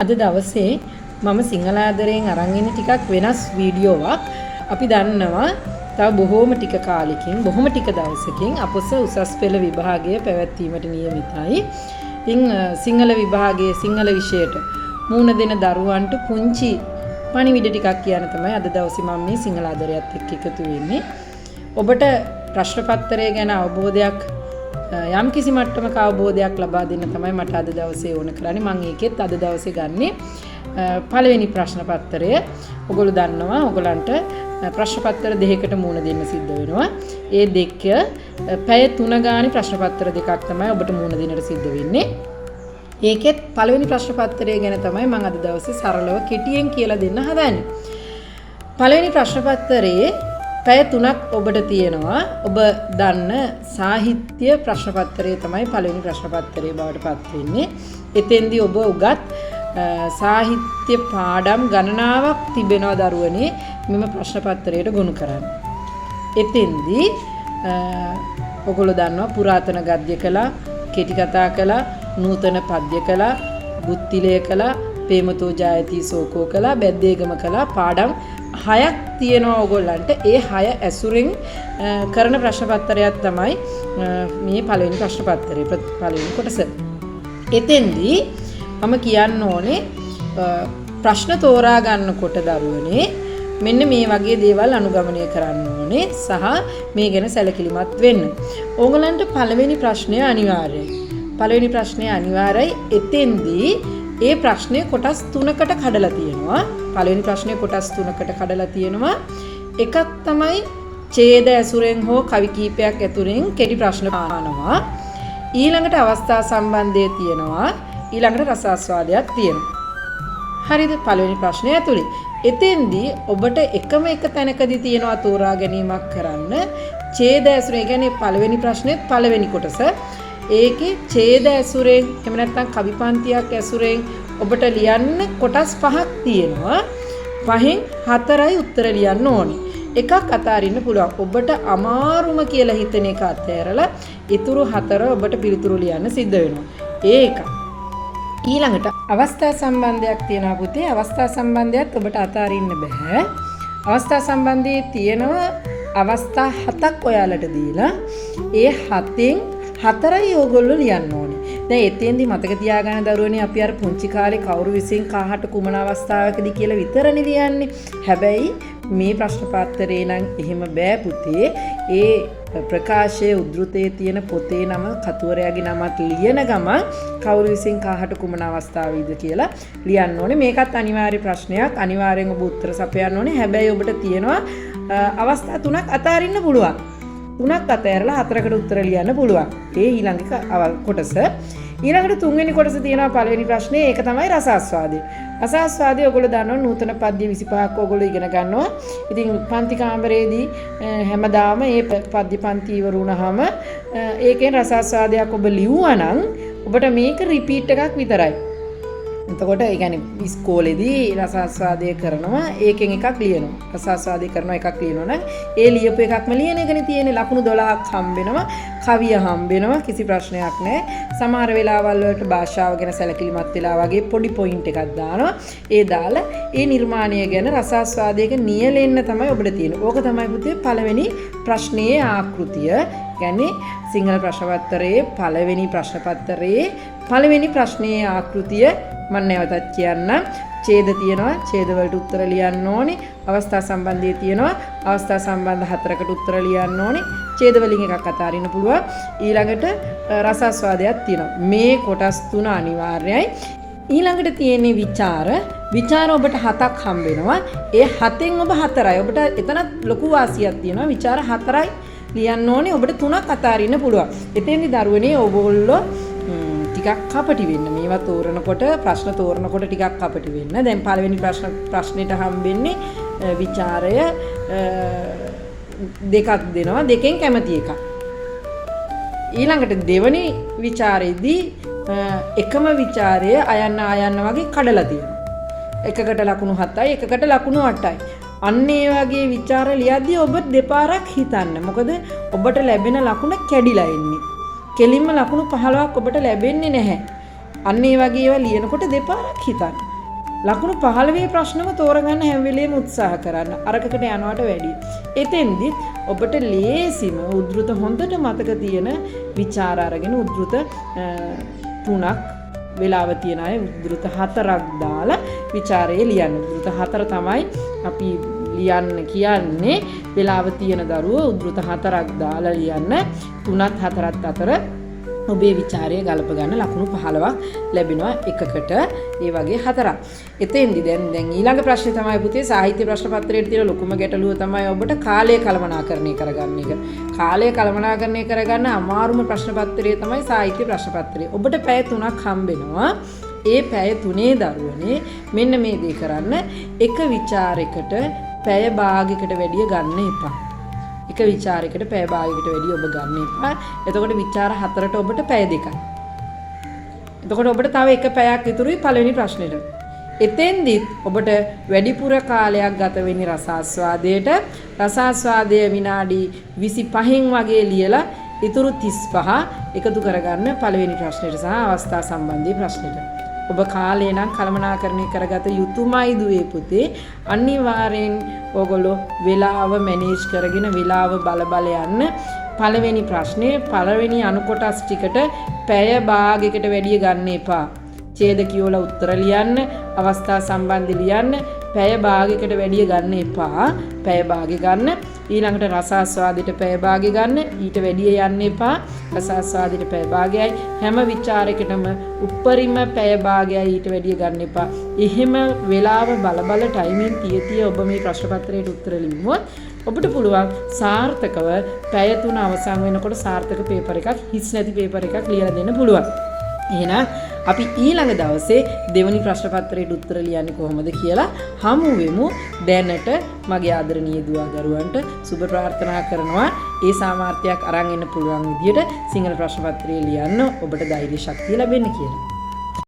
අද දවසේ මම සිංහල ආදරයෙන් අරන් ඉන්න ටිකක් වෙනස් වීඩියෝවක්. අපි දන්නවා තව බොහෝම ටික කාලෙකින් බොහොම ටික දවසකින් අපොස උසස් පෙළ විභාගය පැවැත්වීමට නියමිතයි. ඉතින් සිංහල විභාගයේ සිංහල විෂයට මුහුණ දෙන දරුවන්ට පුංචි පණිවිඩ ටිකක් කියන්න තමයි අද දවසේ මම මේ සිංහල ආදරයත් එක්ක එකතු වෙන්නේ. ඔබට ප්‍රශ්න පත්‍රය ගැන අවබෝධයක් යම් කිසි මට්ටමක අවබෝධයක් ලබා දෙන්න තමයි මට අද දවසේ ඕන කරන්නේ. මම ඒකෙත් අද දවසේ ගන්නේ පළවෙනි ප්‍රශ්න පත්‍රය. ඔයගොල්ලෝ දන්නවා ඔයගලන්ට ප්‍රශ්න පත්‍ර දෙකකට මුහුණ දෙන්න සිද්ධ වෙනවා. ඒ දෙක පැය 3 ගානේ ප්‍රශ්න පත්‍ර දෙකක් තමයි ඔබට මුහුණ දෙන්නට සිද්ධ වෙන්නේ. ඒකෙත් පළවෙනි ප්‍රශ්න පත්‍රය ගැන තමයි මම අද දවසේ සරලව කෙටියෙන් කියලා දෙන්න හදන්නේ. පළවෙනි ප්‍රශ්න පත්‍රයේ පැය 3ක් ඔබට තියෙනවා. ඔබ දන්න සාහිත්‍ය ප්‍රශ්න පත්‍රය තමයි පළවෙනි ප්‍රශ්න පත්‍රයේ බවට පත් වෙන්නේ. එතෙන්දී ඔබ උගත් සාහිත්‍ය පාඩම් ගණනාවක් තිබෙනවා දරුවනේ මෙම ප්‍රශ්න පත්‍රයට ගොනු කරන්න. එතෙන්දී ඔයගොල්ලෝ දන්නවා පුරාතන ගද්‍ය කලා, කෙටි කතා කලා, නූතන පද්‍ය කලා, බුත්තිලය කලා, ප්‍රේමතෝ ජායති සෝකෝ කලා, බැද්දේගම කලා පාඩම් 6ක් තියෙනවා ඔයගොල්ලන්ට. ඒ 6 ඇසුරෙන් කරන ප්‍රශ්න පත්‍රයක් තමයි මේ පළවෙනි ප්‍රශ්න පත්‍රයේ පළවෙනි කොටස. එතෙන්දී මම කියන්න ඕනේ ප්‍රශ්න තෝරා ගන්නකොට දරුවනේ මෙන්න මේ වගේ දේවල් අනුගමනය කරන්න ඕනේ සහ මේ ගැන සැලකිලිමත් වෙන්න. ඕගලන්ට පළවෙනි ප්‍රශ්නය අනිවාර්යයි. පළවෙනි ප්‍රශ්නය අනිවාර්යයි. එතෙන්දී ඒ ප්‍රශ්නේ කොටස් 3කට කඩලා තියෙනවා. පළවෙනි ප්‍රශ්නේ කොටස් 3කට කඩලා තියෙනවා. එකක් තමයි ඡේද ඇසුරෙන් හෝ කවි කීපයක් ඇතුලෙන් කෙටි ප්‍රශ්න අහනවා. ඊළඟට අවස්ථා සම්බන්ධය තියෙනවා. ඊළඟට රසාස්වාදයක් තියෙනවා. හරිද? පළවෙනි ප්‍රශ්නේ ඇතුලේ. එතෙන්දී ඔබට එකම එක තැනකදී තියෙනවා තෝරා ගැනීමක් කරන්න. ඡේද ඇසුරේ කියන්නේ පළවෙනි ප්‍රශ්නේ පළවෙනි කොටස. ඒකේ ඡේද ඇසුරෙන් එහෙම නැත්නම් කවි පන්තියක් ඇසුරෙන් ඔබට ලියන්න කොටස් 5ක් තියෙනවා. 5න් 4යි උත්තර ලියන්න ඕනේ. එකක් අතාරින්න පුළුවන්. ඔබට අමාරුම කියලා හිතන එක අතහැරලා ඊතුරු 4 ඔබට පිළිතුරු ලියන්න සිද්ධ වෙනවා. ඒක. ඊළඟට අවස්ථා සම්බන්ධයක් තියෙනවා පුතේ. අවස්ථා සම්බන්ධයත් ඔබට අතාරින්න බෑ. අවස්ථා සම්බන්ධයේ තියෙනවා අවස්ථා 7ක් ඔයාලට දීලා ඒ 7න් 4යි ඕගොල්ලෝ ලියන්න ඕනේ. දැන් එතෙන්දි මතක තියාගන්න දරුවනේ අපි අර පුංචි කාලේ කවුරු විසින් කාහට කුමන අවස්ථාවකදී කියලා විතරනේ ලියන්නේ. හැබැයි මේ ප්‍රශ්න පත්‍රේ නම් එහෙම බෑ පුතේ. ඒ ප්‍රකාශයේ උද්ෘතයේ තියෙන පොතේ නම කතුවරයාගේ නමත් ලියන ගමන් කවුරු විසින් කාහට කුමන අවස්ථාවේද කියලා ලියන්න ඕනේ. මේකත් අනිවාර්ය ප්‍රශ්නයක්. අනිවාර්යෙන් ඔබ උත්තර සපයන්න ඕනේ. හැබැයි ඔබට තියෙනවා අවස්ථා 3ක් අතාරින්න පුළුවන්. 3ක් අතහැරලා 4කට උත්තර ලියන්න පුළුවන්. ඒ ඊළඟ කොටස. ඊළඟට තුන්වෙනි කොටස තියෙනවා පළවෙනි ප්‍රශ්නේ. ඒක තමයි රසාස්වාදය. රසාස්වාදය ඔයගොල්ලෝ දන්නවා නූතන පද්‍ය 25ක් ඔයගොල්ලෝ ඉගෙන ගන්නවා. ඉතින් පන්ති කාමරයේදී හැමදාම මේ පද්‍ය පන්ති ඉවර වුණාම ඒකෙන් රසාස්වාදයක් ඔබ ලිව්වා නම් ඔබට මේක රිපීට් එකක් විතරයි. එතකොට ඒ කියන්නේ ඉස්කෝලේදී රසාස්වාදය කරනවා ඒකෙන් එකක් ලියනවා. රසාස්වාදය කරනවා එකක් ලියනවා නම් ඒ ලියපු එකක්ම ලියන එකනේ තියෙන්නේ. ලකුණු 12ක් හම්බෙනවා. කවිය හම්බෙනවා. කිසි ප්‍රශ්නයක් නැහැ. සමහර වෙලාවල් වලට භාෂාව ගැන සැලකිලිමත් වෙලා වගේ පොඩි පොයින්ට් එකක් දානවා. ඒ දාලා ඒ නිර්මාණය ගැන රසාස්වාදයක නියැලෙන්න තමයි ඔබට තියෙන්නේ. ඕක තමයි පුතේ පළවෙනි ප්‍රශ්නයේ ආකෘතිය. කියන්නේ සිංහල ප්‍රශ්න පත්‍රයේ පළවෙනි ප්‍රශ්න පත්‍රයේ පළවෙනි ප්‍රශ්නයේ ආකෘතිය මම නැවතත් කියන්නම්. ඡේද තියෙනවා. ඡේද වලට උත්තර ලියන්න ඕනේ. අවස්ථා සම්බන්ධය තියෙනවා. අවස්ථා සම්බන්ධ 4කට උත්තර ලියන්න ඕනේ. ඡේද වලින් එකක් අතාරින්න පුළුවන්. ඊළඟට රසාස්වාදයක් තියෙනවා. මේ කොටස් 3 අනිවාර්යයි. ඊළඟට තියෙන්නේ විචාර. විචාර ඔබට 7ක් හම්බ වෙනවා. ඒ 7න් ඔබ 4යි. ඔබට එතනත් ලොකු වාසියක් තියෙනවා. විචාර 4යි ලියන්න ඕනේ. ඔබට 3ක් අතාරින්න පුළුවන්. එතෙන්දි දරුවනේ ඔයගොල්ලෝ ටිකක් කපටි වෙන්න. මේවා තෝරනකොට ප්‍රශ්න තෝරනකොට ටිකක් කපටි වෙන්න. දැන් පළවෙනි ප්‍රශ්නෙට හම්බෙන්නේ විචාරය දෙකක් දෙනවා. දෙකෙන් කැමති එකක්. ඊළඟට දෙවනි විචාරයේදී එකම විචාරය අයන්න වගේ කඩලා තියෙනවා. එකකට ලකුණු 7යි එකකට ලකුණු 8යි. අන්න ඒ වගේ විචාර ලියද්දී ඔබ දෙපාරක් හිතන්න. මොකද ඔබට ලැබෙන ලකුණ කැඩිලා එන්නේ. කෙලින්ම ලකුණු 15ක් ඔබට ලැබෙන්නේ නැහැ. අන්න ඒ වගේ ඒවා ලියනකොට දෙපාරක් හිතන්න. ලකුණු 15 ප්‍රශ්නම තෝරගන්න හැම වෙලේම උත්සාහ කරන්න. අරකට යනවට වැඩි. එතෙන්දිත් ඔබට ලේසිම උද්ෘත හොඳට මතක තියෙන විචාර අරගෙන උද්ෘත 3ක් වෙලාව තියන අය උද්ෘත 4ක් දාලා විචාරයේ ලියන්න. උද්ෘත 4 තමයි අපි ලියන්න කියන්නේ. වෙලාව තියෙන දරුවෝ උද්ෘත 4ක් දාලා ලියන්න. 3ත් 4ත් අතර ඔබේ විචාරය ගලප ගන්න ලකුණු 15ක් ලැබෙනවා එකකට. ඒ වගේ 4ක්. එතෙන්දි දැන් ඊළඟ ප්‍රශ්නේ තමයි පුතේ සාහිත්‍ය ප්‍රශ්න පත්‍රයේ තියෙන ලොකුම ගැටලුව තමයි ඔබට කාලය කළමනාකරණය කරගන්න එක. කාලය කළමනාකරණය කරගන්න අමාරුම ප්‍රශ්න පත්‍රය තමයි සාහිත්‍ය ප්‍රශ්න පත්‍රය. ඔබට පැය 3ක් හම්බෙනවා. ඒ පැය 3 දරුවනේ මෙන්න මේ දේ කරන්න. එක විචාරයකට පැය භාගයකට වැඩිය ගන්න එපා. එක විචාරයකට පැය භාගයකට වැඩිය ඔබ ගන්න එපා. එතකොට විචාර 4ට ඔබට පැය 2යි. එතකොට ඔබට තව එක පැයක් ඉතුරුයි පළවෙනි ප්‍රශ්නෙට. එතෙන්දිත් ඔබට වැඩිපුර කාලයක් ගත වෙන්නේ රසාස්වාදයට. රසාස්වාදය විනාඩි 25න් වගේ ලියලා ඉතුරු 35 එකතු කරගන්න පළවෙනි ප්‍රශ්නෙට සහ අවස්ථා සම්බන්ධී ප්‍රශ්නෙට. ඔබ කාලය නම් කළමනාකරණය කරගත යුතුමයි දුවේ පුතේ. අනිවාර්යෙන් ඔයගොල්ලෝ වෙලාව මැනේජ් කරගෙන වෙලාව බල යන්න. පළවෙනි ප්‍රශ්නේ පළවෙනි අණු කොටස් ටිකට පැය භාගයකට වැඩිය ගන්න එපා. ඡේද කියවලා උත්තර ලියන්න, අවස්ථා සම්බන්ධ ලියන්න, පැය භාගයකට වැඩිය ගන්න එපා. පැය භාගය ගන්න. ඊළඟට රසාස්වාදයට පැය භාගය ගන්න. ඊට වැඩිය යන්න එපා. රසාස්වාදයට පැය භාගයයි. හැම විචාරයකටම උප්පරිම පැය භාගයයි ඊට වැඩිය ගන්න එපා. එහෙම වෙලාව බල ටයිමින් තිය ඔබ මේ ප්‍රශ්න පත්‍රයට උත්තර ලියුවොත් ඔබට පුළුවන් සාර්ථකව පැය 3 අවසන් වෙනකොට සාර්ථක පේපර් එකක් හිස් නැති පේපර් එකක් ලියලා දෙන්න පුළුවන්. එහෙනම් අපි ඊළඟ දවසේ දෙවනි ප්‍රශ්න පත්‍රයට උත්තර ලියන්නේ කොහොමද කියලා හමු වෙමු. දැනට මගේ ආදරණීය දුව දරුවන්ට සුබ ප්‍රාර්ථනා කරනවා ඒ සාමර්ථ්‍යයක් අරන් එන්න පුළුවන් විදියට සිංහල ප්‍රශ්න පත්‍රය ලියන්න ඔබට ධෛර්ය ශක්තිය ලැබෙන්න කියලා.